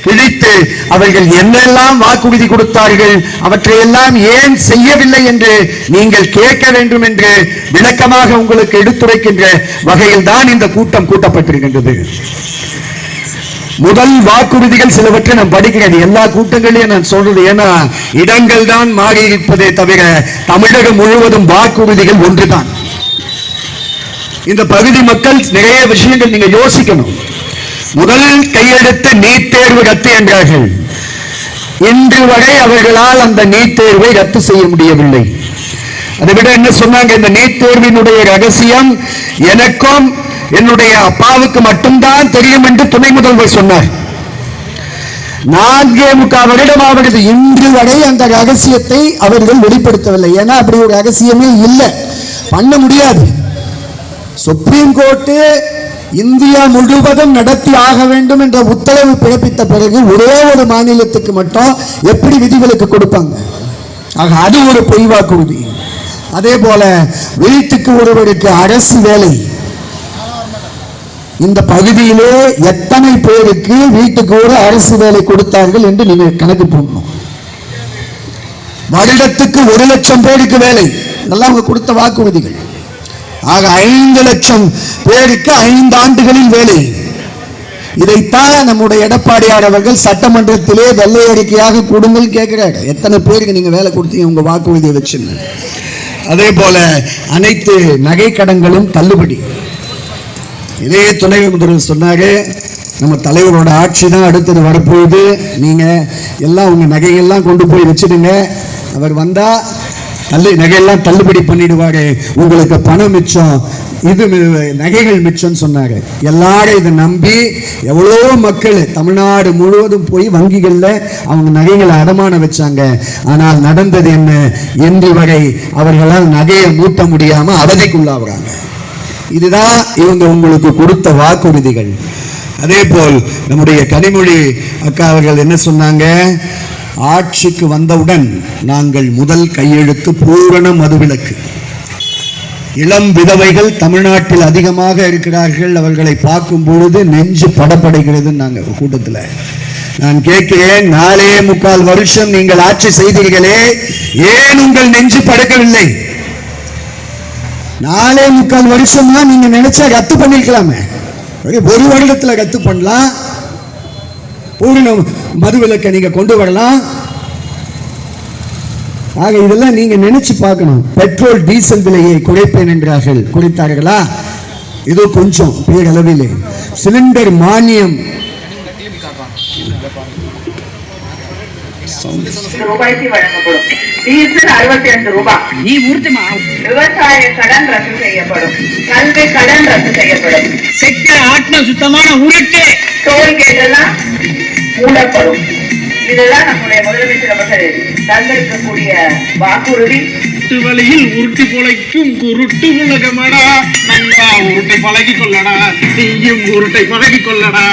பிடித்து அவர்கள் என்னெல்லாம் வாக்குறுதி கொடுத்தார்கள், அவற்றையெல்லாம் ஏன் செய்யவில்லை என்று நீங்கள் கேட்க வேண்டும் என்று விளக்கமாக உங்களுக்கு எடுத்துரைக்கின்ற வகையில் தான் இந்த கூட்டம் கூட்டப்பட்டிருக்கின்றது. முதல் வாக்குறுதிகள் சிலவற்றை நான் படிக்கிறேன். எல்லா கூட்டங்களையும் நான் சொல்றது, ஏன்னா இடங்கள் தான் மாறி இருப்பதே தவிர தமிழகம் முழுவதும் வாக்குறுதிகள் ஒன்றுதான். இந்த பகுதி மக்கள் நிறைய விஷயங்கள் நீங்க யோசிக்கணும். முதல் கையெழுத்து நீட் தேர்வு ரத்து என்றார்கள். இன்று வரை அவர்களால் அந்த நீட் தேர்வை ரத்து செய்ய முடியவில்லை. அதை விட என்ன சொன்னாங்க, இந்த நீட் தேர்வினுடைய ரகசியம் எனக்கும் என்னுடைய அப்பாவுக்கு மட்டும்தான் தெரியும் என்று துணை முதல்வர் சொன்னார். 4.25 வருடமாவது இன்று வரை அந்த ரகசியத்தை அவர்கள் வெளிப்படுத்தவில்லை. ஏன்னா அப்படி ஒரு ரகசியமே இல்லை, பண்ண முடியாது. சுப்ரீம் கோர்ட்டு இந்தியா முழுவதும் நடத்தி ஆக வேண்டும் என்ற உத்தரவு பிறப்பித்த பிறகு ஒரே ஒரு மாநிலத்துக்கு மட்டும் எப்படி விதிவிலக்கு கொடுப்பாங்க? ஆக அது ஒரு பொய் வாக்குறுதி. அதே போல வீட்டுக்கு ஒருவருக்கு அரசு வேலை, இந்த பகுதியிலே எத்தனை பேருக்கு வீட்டுக்கு ஒரு அரசு வேலை கொடுத்தார்கள் என்று நீங்க கணக்கு போடணும். வருடத்துக்கு 1 லட்சம் பேருக்கு வேலை, இதெல்லாம் அவங்க கொடுத்த வாக்குறுதிகள். ஆக 5 லட்சம் பேருக்கு 5 ஆண்டுகளில் வேலை. இதைத்தான் நம்முடைய எடப்பாடியார் அவர்கள் சட்டமன்றத்திலே வெள்ளை அறிக்கையாக கொடுங்கள் கேட்கிறார். எத்தனை பேருக்கு நீங்க வேலை கொடுத்தீங்க உங்க வாக்குறுதியை வச்சுன்னு. அதே போல அனைத்து நகை கடன்களும் தள்ளுபடி. இதே துணை முதல்வர் சொன்னாரு, நம்ம தலைவரோட ஆட்சி தான் அடுத்தது வரப்போகுது, நீங்க எல்லாம் உங்க நகையெல்லாம் கொண்டு போய் வச்சிடுங்க, அவர் வந்தா நகையெல்லாம் தள்ளுபடி பண்ணிடுவாரு, உங்களுக்கு பணம் மிச்சம், இது நகைகள் மிச்சம் சொன்னாங்க. எல்லாரும் இதை நம்பி எவ்வளோ மக்கள் தமிழ்நாடு முழுவதும் போய் வங்கிகளில் அவங்க நகைகளை அடமானம் வச்சாங்க. ஆனால் நடந்தது என்ன? இன்று வரை அவர்களால் நகையை மூட்ட முடியாம அவதிக்குள்ளாகிறாங்க. இதுதான் இவங்க உங்களுக்கு கொடுத்த வாக்குறுதிகள். அதே போல் நம்முடைய கனிமொழி அக்கா அவர்கள் என்ன சொன்னாங்க? ஆட்சிக்கு வந்தவுடன் நாங்கள் முதல் கையெழுத்து பூரண மதுவிலக்கு. இளம் விதவைகள் தமிழ்நாட்டில் அதிகமாக இருக்கிறார்கள், அவர்களை பார்க்கும் பொழுது நெஞ்சு படப்படைகிறது. நாங்கள் கூட்டத்தில் நான் கேட்கிறேன், 4.25 வருஷம் நீங்கள் ஆட்சி செய்தீர்களே, ஏன் உங்கள் நெஞ்சு படக்கவில்லை? 4.25 வருஷம் தான் நீங்க நினைச்சா ரத்து பண்ணிருக்கலாமே. 1 வருடத்துல ரத்து பண்ணலாம், பூரண மதுவிலக்கை நீங்க கொண்டு வரலாம். ஆக இதெல்லாம் நீங்க நினைச்சு பார்க்கணும். பெட்ரோல் டீசல் விலையை குறைப்பேன் என்றார்கள், குறைத்தார்களா? ஏதோ கொஞ்சம் பேரளவிலே. சிலிண்டர் மானியம் ரூபாய்க்கு வழங்கப்படும். டீசல் 62 ரூபாய். விவசாய கடன் ரத்து செய்யப்படும். கல்வி கடன் ரத்து செய்யப்படும். செக்க ஆட்டின சுத்தமான உருட்டு டோல்கேட் எல்லாம் மூடப்படும். இதெல்லாம் நம்முடைய முதலமைச்சர் அவர்கள் தந்திருக்கக்கூடிய வாக்குறுதி. வழியில் உருட்டி பொழைக்கும் குருட்டு உலகமடா, நண்பா உருட்டை பழகி கொள்ளடா, நீயும் உருட்டை பழகி கொள்ளடா.